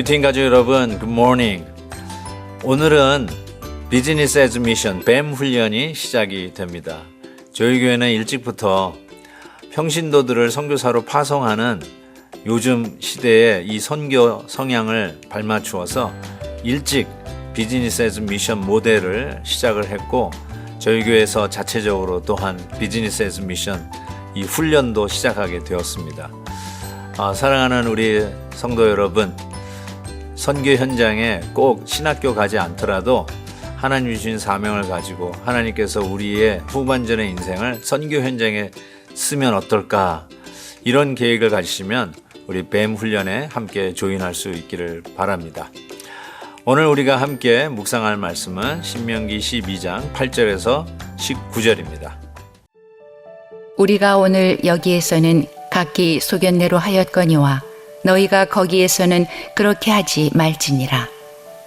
뷰티인 가족 여러분, 굿모닝. 오늘은 비즈니스 애즈 미션 뱀 훈련이 시작이 됩니다. 저희 교회는 일찍부터 평신도들을 선교사로 파송하는 요즘 시대에 이 선교 성향을 발맞추어서 일찍 비즈니스 애즈 미션 모델을 시작을 했고, 저희 교회에서 자체적으로 또한 비즈니스 애즈 미션 이 훈련도 시작하게 되었습니다. 사랑하는 우리 성도 여러분, 선교 현장에 꼭 신학교 가지 않더라도 하나님 주신 사명을 가지고 하나님께서 우리의 후반전의 인생을 선교 현장에 쓰면 어떨까, 이런 계획을 가지시면 우리 뱀 훈련에 함께 조인할 수 있기를 바랍니다. 오늘 우리가 함께 묵상할 말씀은 신명기 12장 8절에서 19절입니다. 우리가 오늘 여기에서는 각기 소견내로 하였거니와 너희가 거기에서는 그렇게 하지 말지니라.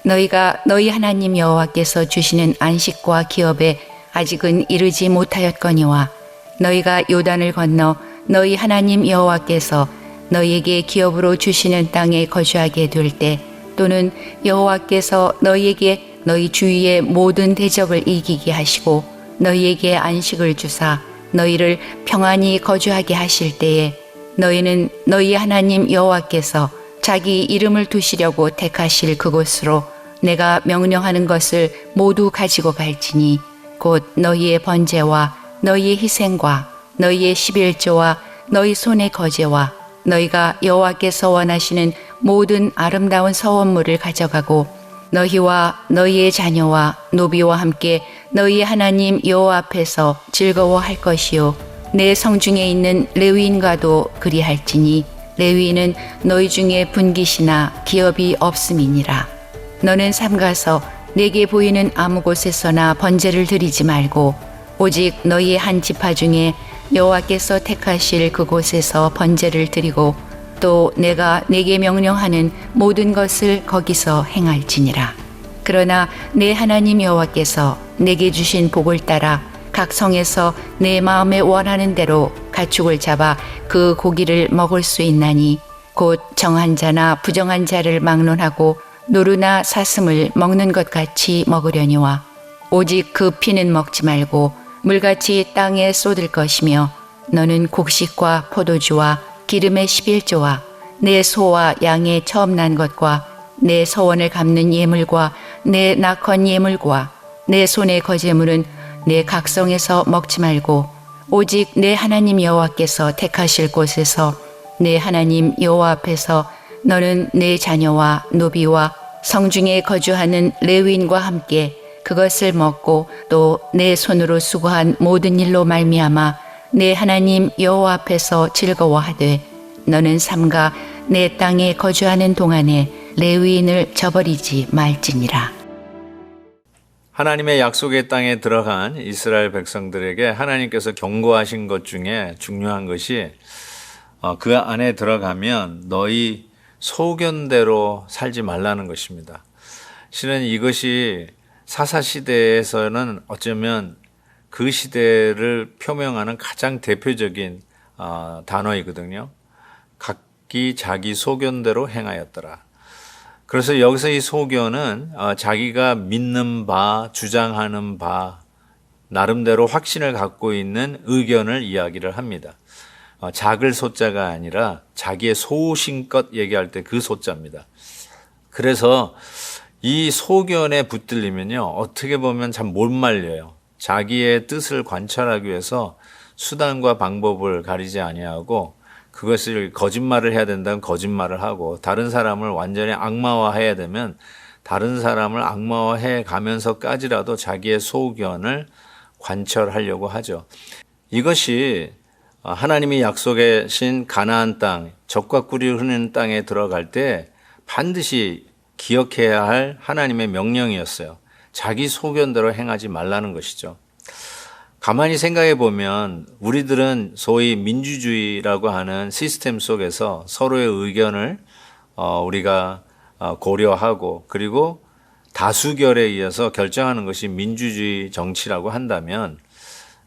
너희가 너희 하나님 여호와께서 주시는 안식과 기업에 아직은 이르지 못하였거니와 너희가 요단을 건너 너희 하나님 여호와께서 너희에게 기업으로 주시는 땅에 거주하게 될 때, 또는 여호와께서 너희에게 너희 주위의 모든 대적을 이기게 하시고 너희에게 안식을 주사 너희를 평안히 거주하게 하실 때에, 너희는 너희 하나님 여호와께서 자기 이름을 두시려고 택하실 그곳으로 내가 명령하는 것을 모두 가지고 갈지니, 곧 너희의 번제와 너희의 희생과 너희의 11조와 너희 손의 거제와 너희가 여호와께서 원하시는 모든 아름다운 서원물을 가져가고 너희와 너희의 자녀와 노비와 함께 너희의 하나님 여호와 앞에서 즐거워할 것이요, 내 성중에 있는 레위인과도 그리할지니 레위인은 너희 중에 분깃이나 기업이 없음이니라. 너는 삼가서 내게 보이는 아무 곳에서나 번제를 드리지 말고 오직 너희의 한 지파 중에 여호와께서 택하실 그곳에서 번제를 드리고 또 내가 내게 명령하는 모든 것을 거기서 행할지니라. 그러나 내 하나님 여호와께서 내게 주신 복을 따라 각 성에서 내 마음에 원하는 대로 가축을 잡아 그 고기를 먹을 수 있나니, 곧 정한 자나 부정한 자를 막론하고 노루나 사슴을 먹는 것 같이 먹으려니와, 오직 그 피는 먹지 말고 물같이 땅에 쏟을 것이며, 너는 곡식과 포도주와 기름의 11조와 내 소와 양의 처음 난 것과 내 서원을 갚는 예물과 내 낙헌 예물과 내 손의 거제물은 내 각성에서 먹지 말고 오직 내 하나님 여호와께서 택하실 곳에서 내 하나님 여호와 앞에서 너는 내 자녀와 노비와 성중에 거주하는 레위인과 함께 그것을 먹고 또 내 손으로 수고한 모든 일로 말미암아 내 하나님 여호와 앞에서 즐거워하되, 너는 삼가 내 땅에 거주하는 동안에 레위인을 저버리지 말지니라. 하나님의 약속의 땅에 들어간 이스라엘 백성들에게 하나님께서 경고하신 것 중에 중요한 것이 그 안에 들어가면 너희 소견대로 살지 말라는 것입니다. 실은 이것이 사사시대에서는 어쩌면 그 시대를 표명하는 가장 대표적인 단어이거든요. 각기 자기 소견대로 행하였더라. 그래서 여기서 이 소견은 자기가 믿는 바, 주장하는 바, 나름대로 확신을 갖고 있는 의견을 이야기를 합니다. 작을 소자가 아니라 자기의 소신껏 얘기할 때 그 소자입니다. 그래서 이 소견에 붙들리면요, 어떻게 보면 참 못 말려요. 자기의 뜻을 관찰하기 위해서 수단과 방법을 가리지 아니하고, 그것을 거짓말을 해야 된다면 거짓말을 하고, 다른 사람을 완전히 악마화해야 되면 다른 사람을 악마화해 가면서까지라도 자기의 소견을 관철하려고 하죠. 이것이 하나님이 약속하신 가나안 땅, 젖과 꿀이 흐르는 땅에 들어갈 때 반드시 기억해야 할 하나님의 명령이었어요. 자기 소견대로 행하지 말라는 것이죠. 가만히 생각해 보면 우리들은 소위 민주주의라고 하는 시스템 속에서 서로의 의견을 우리가 고려하고, 그리고 다수결에 의해서 결정하는 것이 민주주의 정치라고 한다면,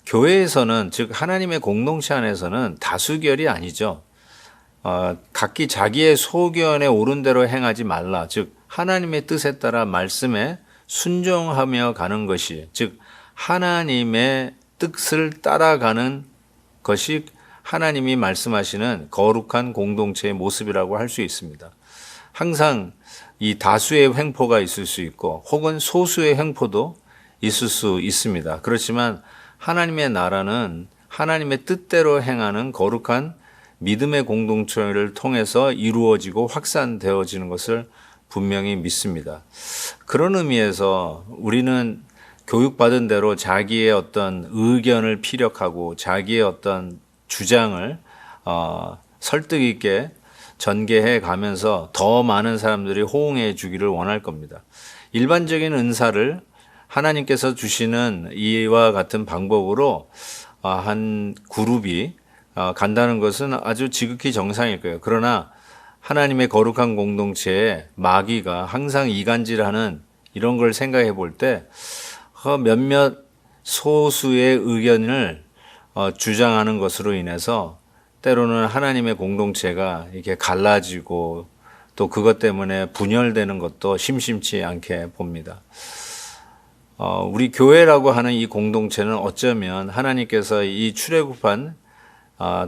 교회에서는, 즉 하나님의 공동체 안에서는 다수결이 아니죠. 각기 자기의 소견에 옳은 대로 행하지 말라. 즉 하나님의 뜻에 따라 말씀에 순종하며 가는 것이, 즉 하나님의 뜻을 따라가는 것이 하나님이 말씀하시는 거룩한 공동체의 모습이라고 할 수 있습니다. 항상 이 다수의 횡포가 있을 수 있고 혹은 소수의 횡포도 있을 수 있습니다. 그렇지만 하나님의 나라는 하나님의 뜻대로 행하는 거룩한 믿음의 공동체를 통해서 이루어지고 확산되어지는 것을 분명히 믿습니다. 그런 의미에서 우리는 교육받은 대로 자기의 어떤 의견을 피력하고 자기의 어떤 주장을 설득 있게 전개해 가면서 더 많은 사람들이 호응해 주기를 원할 겁니다. 일반적인 은사를 하나님께서 주시는 이와 같은 방법으로 한 그룹이 간다는 것은 아주 지극히 정상일 거예요. 그러나 하나님의 거룩한 공동체에 마귀가 항상 이간질하는 이런 걸 생각해 볼 때 몇몇 소수의 의견을 주장하는 것으로 인해서 때로는 하나님의 공동체가 이렇게 갈라지고 또 그것 때문에 분열되는 것도 심심치 않게 봅니다. 우리 교회라고 하는 이 공동체는 어쩌면 하나님께서 이 출애굽한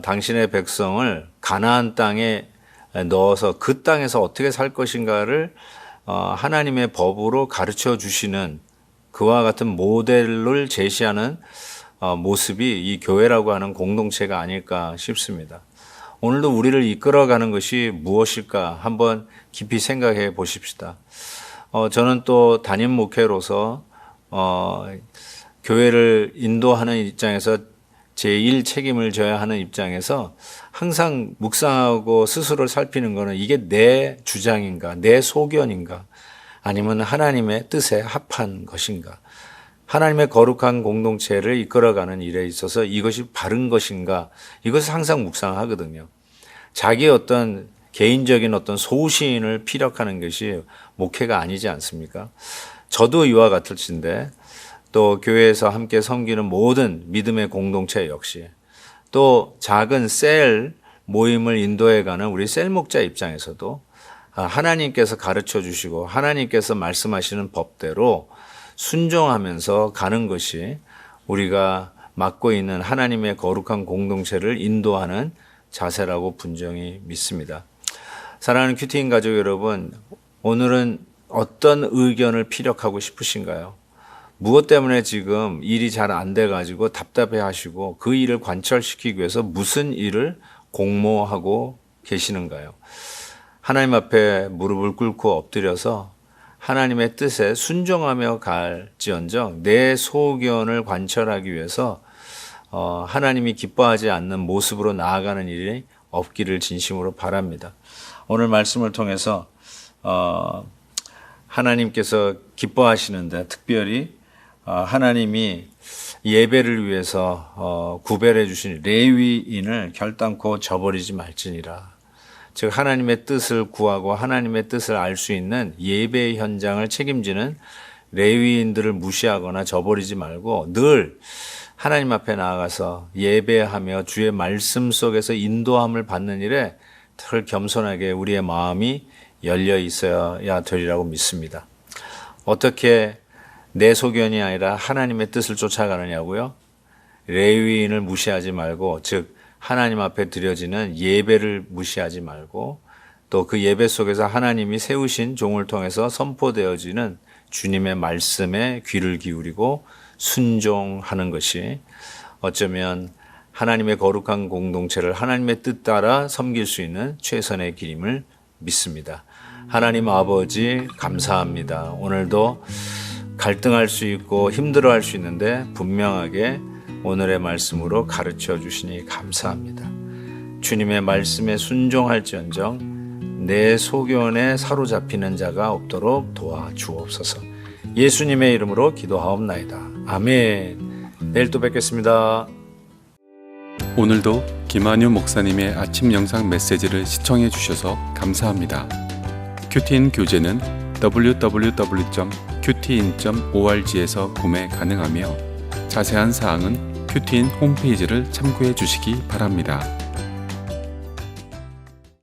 당신의 백성을 가나안 땅에 넣어서 그 땅에서 어떻게 살 것인가를 하나님의 법으로 가르쳐 주시는 그와 같은 모델을 제시하는 모습이 이 교회라고 하는 공동체가 아닐까 싶습니다. 오늘도 우리를 이끌어가는 것이 무엇일까 한번 깊이 생각해 보십시다. 저는 또 담임 목회로서 교회를 인도하는 입장에서 제1 책임을 져야 하는 입장에서 항상 묵상하고 스스로를 살피는 것은 이게 내 주장인가, 내 소견인가, 아니면 하나님의 뜻에 합한 것인가, 하나님의 거룩한 공동체를 이끌어가는 일에 있어서 이것이 바른 것인가, 이것을 항상 묵상하거든요. 자기의 어떤 개인적인 어떤 소신을 피력하는 것이 목회가 아니지 않습니까? 저도 이와 같을진데 또 교회에서 함께 섬기는 모든 믿음의 공동체 역시 또 작은 셀 모임을 인도해가는 우리 셀 목자 입장에서도 하나님께서 가르쳐 주시고 하나님께서 말씀하시는 법대로 순종하면서 가는 것이 우리가 맡고 있는 하나님의 거룩한 공동체를 인도하는 자세라고 분명히 믿습니다. 사랑하는 큐티인 가족 여러분, 오늘은 어떤 의견을 피력하고 싶으신가요? 무엇 때문에 지금 일이 잘 안 돼가지고 답답해 하시고 그 일을 관철시키기 위해서 무슨 일을 공모하고 계시는가요? 하나님 앞에 무릎을 꿇고 엎드려서 하나님의 뜻에 순종하며 갈지언정 내 소견을 관철하기 위해서 하나님이 기뻐하지 않는 모습으로 나아가는 일이 없기를 진심으로 바랍니다. 오늘 말씀을 통해서 하나님께서 기뻐하시는데 특별히 하나님이 예배를 위해서 구별해 주신 레위인을 결단코 저버리지 말지니라. 즉 하나님의 뜻을 구하고 하나님의 뜻을 알 수 있는 예배 현장을 책임지는 레위인들을 무시하거나 저버리지 말고 늘 하나님 앞에 나아가서 예배하며 주의 말씀 속에서 인도함을 받는 일에 늘 겸손하게 우리의 마음이 열려 있어야 되리라고 믿습니다. 어떻게 내 소견이 아니라 하나님의 뜻을 쫓아가느냐고요? 레위인을 무시하지 말고, 즉 하나님 앞에 드려지는 예배를 무시하지 말고 또 그 예배 속에서 하나님이 세우신 종을 통해서 선포되어지는 주님의 말씀에 귀를 기울이고 순종하는 것이 어쩌면 하나님의 거룩한 공동체를 하나님의 뜻 따라 섬길 수 있는 최선의 길임을 믿습니다. 하나님 아버지 감사합니다. 오늘도 갈등할 수 있고 힘들어할 수 있는데 분명하게 오늘의 말씀으로 가르쳐 주시니 감사합니다. 주님의 말씀에 순종할지언정 내 소견에 사로잡히는 자가 없도록 도와주옵소서. 예수님의 이름으로 기도하옵나이다. 아멘. 내일 또 뵙겠습니다. 오늘도 김한유 목사님의 아침 영상 메시지를 시청해 주셔서 감사합니다. 큐티인 교재는 www.qtin.org에서 구매 가능하며 자세한 사항은 큐티인 홈페이지를 참고해 주시기 바랍니다.